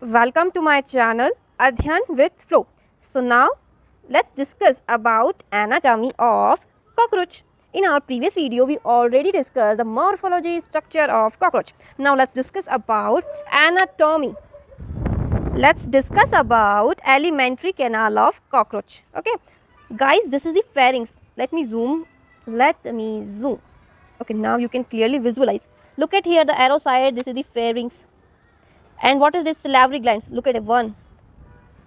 Welcome to my channel Adhyan with Flow. So now let's discuss about anatomy of cockroach. In our previous video we already discussed the morphology structure of cockroach. Now let's discuss about anatomy. Let's discuss about alimentary canal of cockroach. Okay guys, this is the pharynx. Let me zoom. Okay, now you can clearly visualize. Look at here the arrow side. This is the pharynx. And what is this salivary glands? Look at it. One,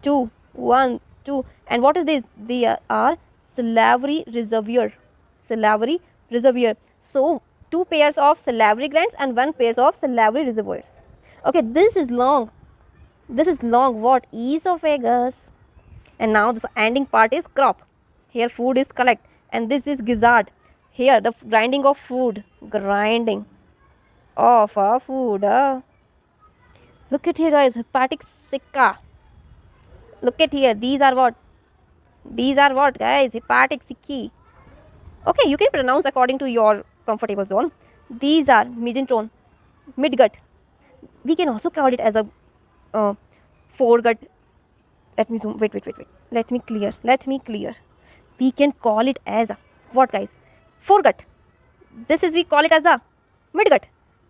two. And what is this? They are salivary reservoir. Salivary reservoir. So, two pairs of salivary glands and one pairs of salivary reservoirs. Okay, this is long. This is long. What? Esophagus. And now this ending part is crop. Here food is collect. And this is gizzard. Here the grinding of food. Grinding of food. Look at here guys. Hepatic cica. Look at here. These are what? These are what guys? Hepatic cicae. Okay, you can pronounce according to your comfortable zone. These are mesenteron, midgut. We can also call it as a foregut. Let me zoom. Wait. Let me clear. We can call it as a what guys? Foregut. This is we call it as a midgut.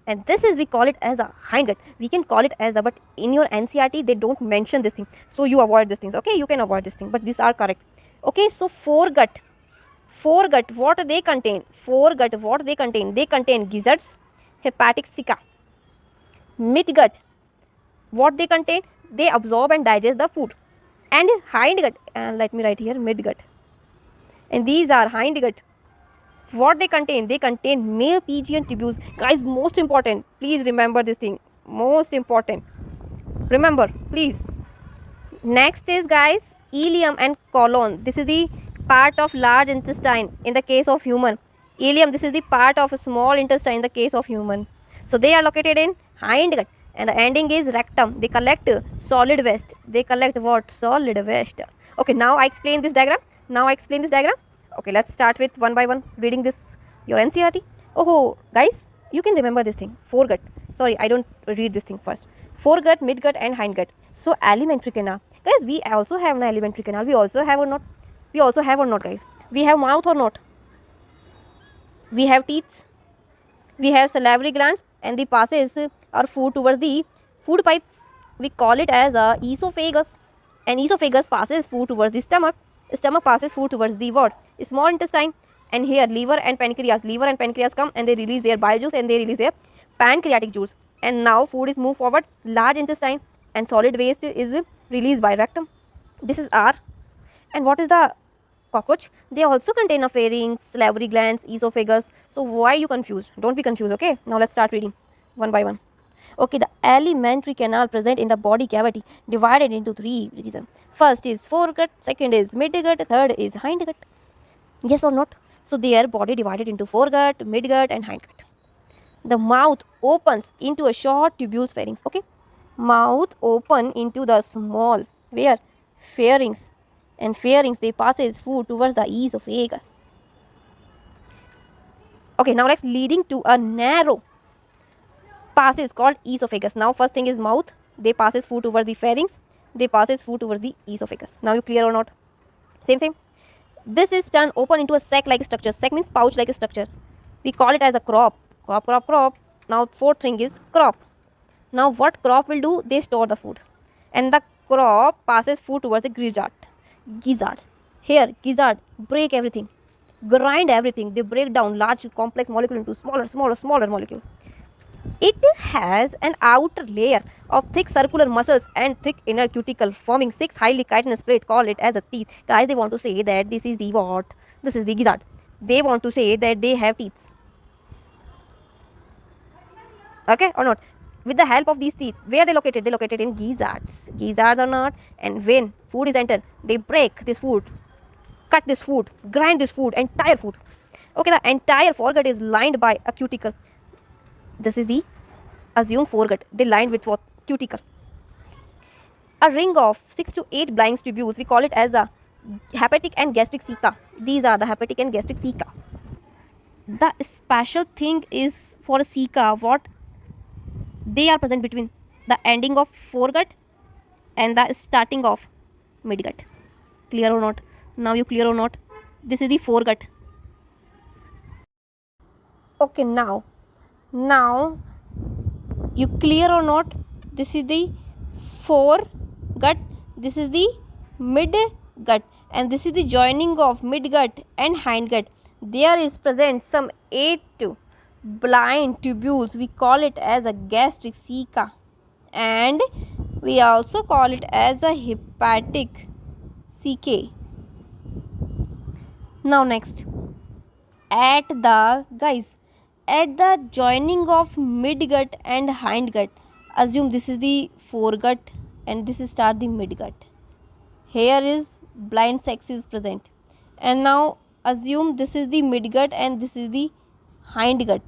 And this is we call it as a hindgut. We can call it as a, but in your NCERT they don't mention this thing, so you avoid these things. Okay, you can avoid this thing, but these are correct. Okay, so foregut, what they contain? Foregut, what they contain? They contain gizzards, hepatic cica. Midgut, what they contain? They absorb and digest the food. And hindgut, let me write here midgut. And these are hindgut. What they contain? They contain malpighian tubules. Guys, most important. Please remember this thing. Most important. Remember, please. Next is guys, ileum and colon. This is the part of large intestine in the case of human. Ileum, this is the part of small intestine in the case of human. So they are located in hindgut. And the ending is rectum. They collect solid waste. They collect what? Solid waste. Okay, now I explain this diagram. Okay, let's start with one by one reading this your NCERT. Oh guys, you can remember this thing. Foregut. Sorry, I don't read this thing first. Foregut, midgut and hindgut. So alimentary canal. Guys, we also have an alimentary canal. We also have or not? We also have or not guys? We have mouth or not? We have teeth. We have salivary glands and the passes our food towards the food pipe. We call it as a esophagus. And esophagus passes food towards the stomach. Stomach passes food towards the what? Small intestine. And here liver and pancreas come and they release their bile juice and they release their pancreatic juice. And now food is moved forward large intestine and solid waste is released by rectum. This is R. And what is the cockroach? They also contain a pharynx, salivary glands, esophagus. So why you confused? Don't be confused. Okay, now let's start reading one by one. Okay, the alimentary canal present in the body cavity divided into three regions. First is foregut, second is midgut, third is hindgut. Yes or not? So their body divided into foregut, midgut and hindgut. The mouth opens into a short tubules pharynx. Okay, mouth open into the small where pharynx, and pharynx they passes food towards the esophagus. Okay, now let's leading to a narrow passes called esophagus. Now first thing is mouth, they passes food towards the pharynx, they passes food towards the esophagus. Now you clear or not? Same. This is turned open into a sac like structure. Sac means pouch like structure. We call it as a crop. Now fourth thing is crop. Now what crop will do? They store the food. And the crop passes food towards the gizzard. Here gizzard break everything, grind everything. They break down large complex molecule into smaller molecule. It has an outer layer of thick circular muscles and thick inner cuticle forming 6 highly chitinous plates. Call it as a teeth. Guys, they want to say that this is the what? This is the gizzard. They want to say that they have teeth. Okay or not? With the help of these teeth, where they located? They located in gizzards. Gizzards or not? And when food is entered, they break this food, cut this food, grind this food, entire food. Okay, the entire foregut is lined by a cuticle. This is the assumed foregut. They lined with what? Cuticle. A ring of 6 to 8 Blanks tubules. We call it as a hepatic and gastric ceca. These are the hepatic and gastric ceca. The special thing is for a ceca, what? They are present between the ending of foregut and the starting of midgut. Clear or not? Now you clear or not? This is the foregut. Okay, now you clear or not? This is the foregut, this is the midgut, and this is the joining of midgut and hindgut. There is present some 8 blind tubules. We call it as a gastric ceca, and we also call it as a hepatic ceca. Now next, at the joining of midgut and hindgut, assume this is the foregut and this is start the midgut. Here is blind sex is present, and now assume this is the midgut and this is the hindgut.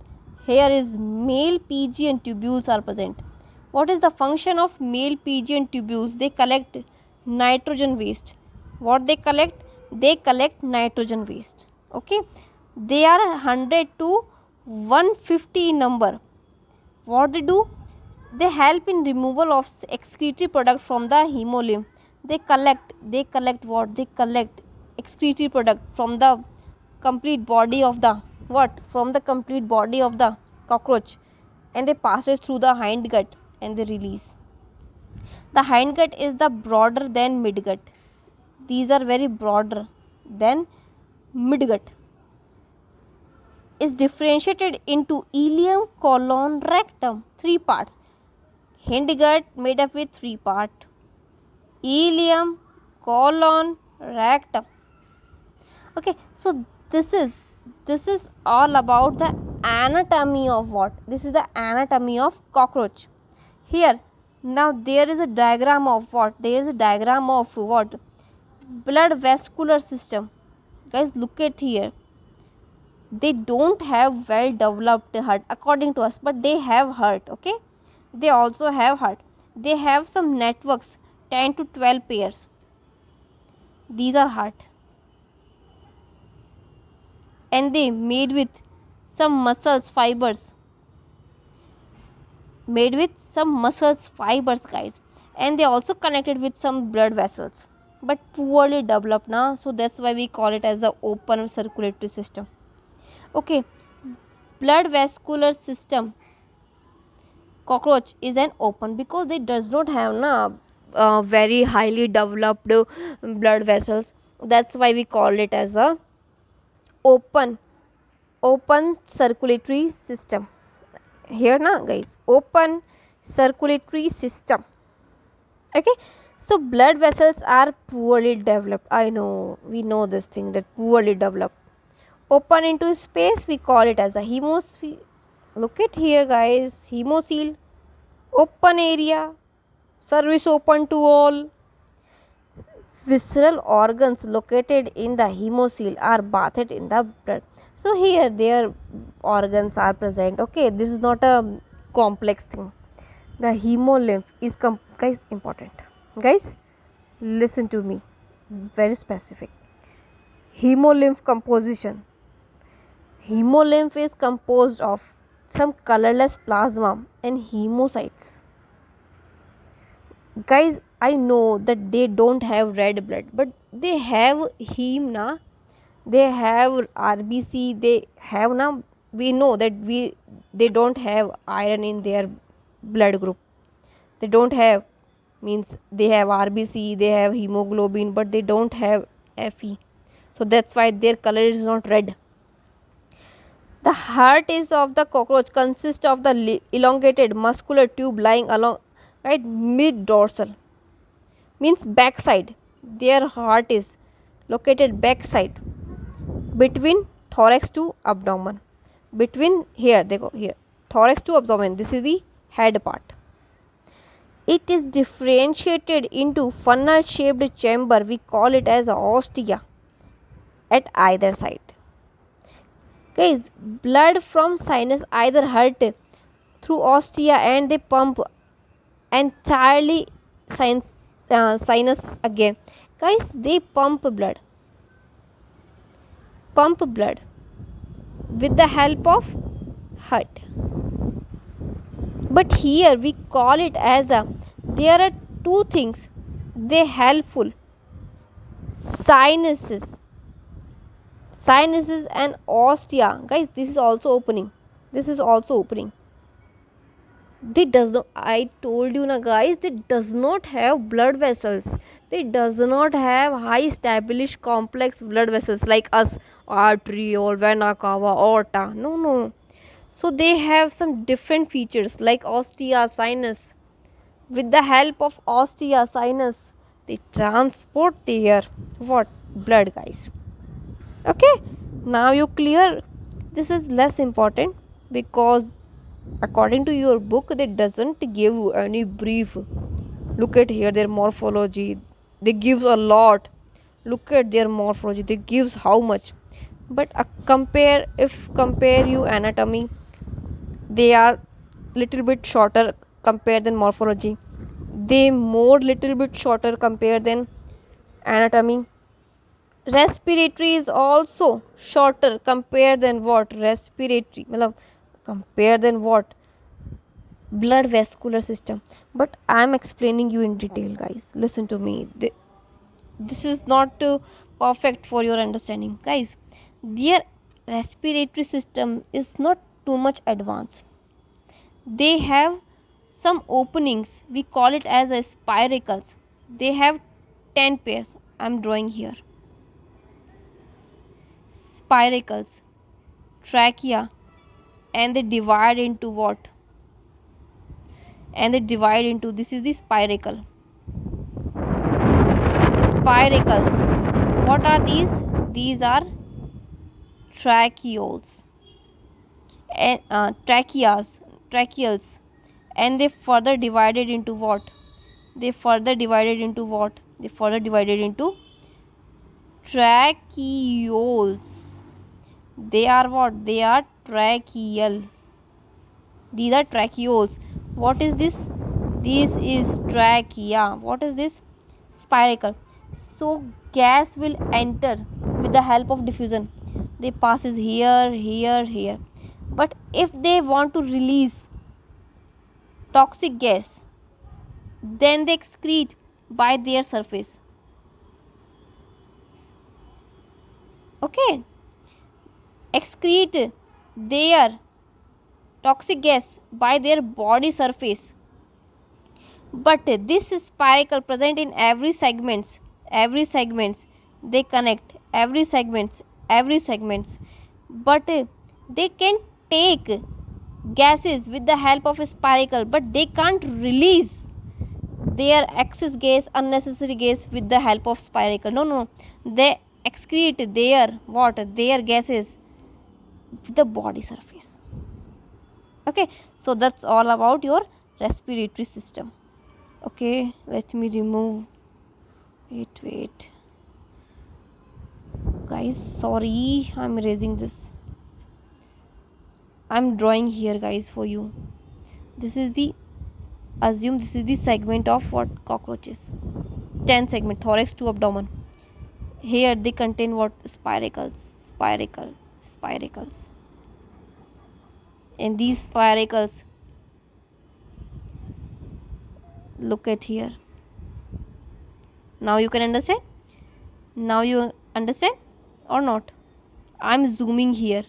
Here is male Pigeon tubules are present. What is the function of male Pigeon tubules? They collect nitrogen waste. What they collect? They collect nitrogen waste. Okay, they are 100 to 150 in number. What they do? They help in removal of excretory product from the hemolymph. They collect what? They collect excretory product from the complete body of the from the complete body of the cockroach, and they pass it through the hindgut and they release. The hindgut is the broader than midgut. These are very broader than midgut. Is differentiated into ileum, colon, rectum, 3 parts. Hindgut made up with 3 parts: ileum, colon, rectum. Okay, so this is all about the anatomy of what? This is the anatomy of cockroach. Here, now there is a diagram of what? There is a diagram of what? Blood vascular system. Guys, look at here. They don't have well developed heart according to us, but they have heart. Okay, they also have heart. They have some networks, 10 to 12 pairs. These are heart, and they made with some muscles fibers, guys, and they also connected with some blood vessels, but poorly developed now, so that's why we call it as a open circulatory system. Okay, blood vascular system cockroach is an open because they does not have very highly developed blood vessels. That's why we call it as a open circulatory system. Here guys, open circulatory system. Okay, so blood vessels are poorly developed. I know, we know this thing, that poorly developed. Open into space, we call it as a hemosphere. Look at here guys, hemocoel, open area, service open to all. Visceral organs located in the hemocoel are bathed in the blood. So here their organs are present. Okay, this is not a complex thing. The hemolymph is guys, important. Guys, listen to me, very specific. Hemolymph composition. Hemolymph is composed of some colorless plasma and hemocytes. Guys, I know that they don't have red blood, but they have heme they have RBC, they have we know that they don't have iron in their blood group. They don't have, means they have RBC, they have hemoglobin, but they don't have Fe. So that's why their color is not red. The heart is of the cockroach consists of the elongated muscular tube lying along mid dorsal, means backside. Their heart is located backside between thorax to abdomen. Between here, they go here, thorax to abdomen. This is the head part. It is differentiated into funnel shaped chamber. We call it as ostia at either side. Guys, blood from sinus either hurt through ostia and they pump entirely sinus again. Guys, they pump blood with the help of heart. But here we call it as there are two things. they helpful sinuses, sinuses and ostia. Guys, this is also opening, this is also opening. They does not, I told you na guys, they does not have blood vessels, they does not have high established complex blood vessels like us, arteriole, vena cava, aorta. No, no. So they have some different features like ostia, sinus. With the help of ostia, sinus, they transport their what, blood, guys. Okay, now you clear. This is less important because according to your book they doesn't give you any brief. Look at here their morphology, they gives a lot. Look at their morphology, they gives how much. But compare, if compare you anatomy, they are little bit shorter compared than morphology, they more little bit shorter compared than anatomy. Respiratory is also shorter compared than what, respiratory matlab compare than what, blood vascular system. But I am explaining you in detail, guys, listen to me. This is not perfect for your understanding, guys. Their respiratory system is not too much advanced. They have some openings, we call it as a spiracles. They have 10 pairs, I am drawing here. Spiracles, trachea, and they divide into what, and they divide into, this is the spiracle. Spiracles, what are these? These are tracheoles and tracheals, and they further divided into what, they further divided into what, they further divided into tracheoles. They are what, they are tracheal, these are tracheoles. What is this? This is trachea. What is this? Spiracle. So gas will enter with the help of diffusion, they passes here, here, here. But if they want to release toxic gas, then they excrete by their surface. Okay, excrete their toxic gas by their body surface. But this spiracle present in every segments, they connect every segments. But they can take gases with the help of a spiracle, but they can't release their excess gas, unnecessary gas with the help of spiracle. No, no, they excrete their what, their gases with the body surface. Okay, so that's all about your respiratory system. Okay, let me remove, wait guys, sorry, I'm erasing this. I'm drawing here, guys, for you. This is the, assume this is the segment of what, cockroaches. 10 segment, thorax to abdomen. Here they contain what, spiracles. And these spiracles, look at here. Now you can understand, now you understand or not? I'm zooming here,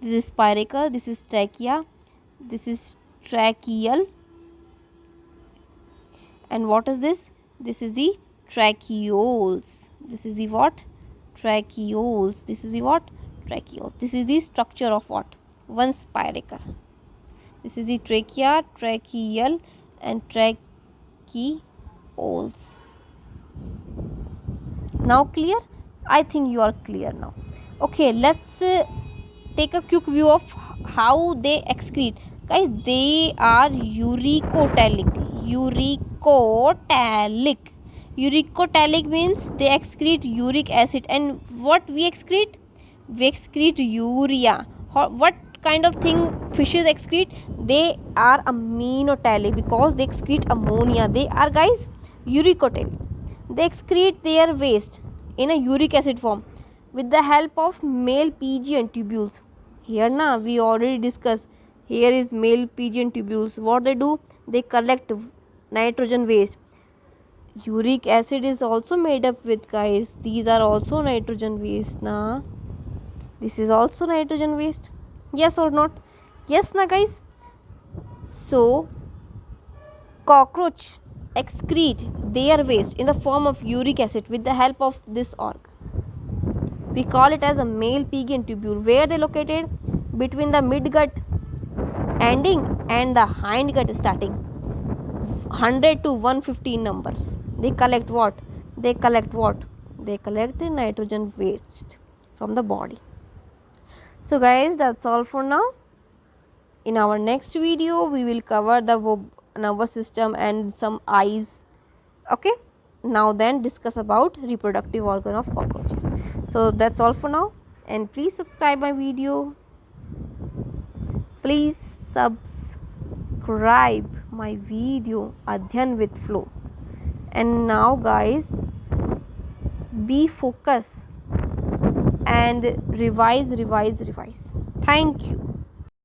this is spiracle, this is trachea, this is tracheal, and what is this? This is the tracheoles. This is the what, tracheoles. This is the what, tracheoles. This is the structure of what, one spiracle. This is the trachea, tracheal, and tracheoles. Now clear? I think you are clear now. Okay, let's take a quick view of how they excrete. Guys, they are uricotelic. Uricotelic means they excrete uric acid. And what we excrete? We excrete urea. What kind of thing fishes excrete? They are aminotelic because they excrete ammonia. They are, guys, uricotelic. They excrete their waste in a uric acid form with the help of male PGN tubules. Here na we already discussed Here is male pigeon tubules. What they do? They collect nitrogen waste. Uric acid is also made up with, guys, these are also nitrogen waste na. This is also nitrogen waste. Yes or not? Yes na, guys. So cockroach excrete their waste in the form of uric acid with the help of this organ. We call it as a male pigeon tubule. Where they located? Between the midgut ending and the hindgut starting. 100 to 115 numbers. They collect what? They collect the nitrogen waste from the body. So guys, that's all for now. In our next video, we will cover the nervous system and some eyes. Okay. Now then discuss about reproductive organ of cockroaches. So that's all for now, and please subscribe my video. Please subscribe my video Adhyan with Flow. And now guys, be focused and revise. Thank you.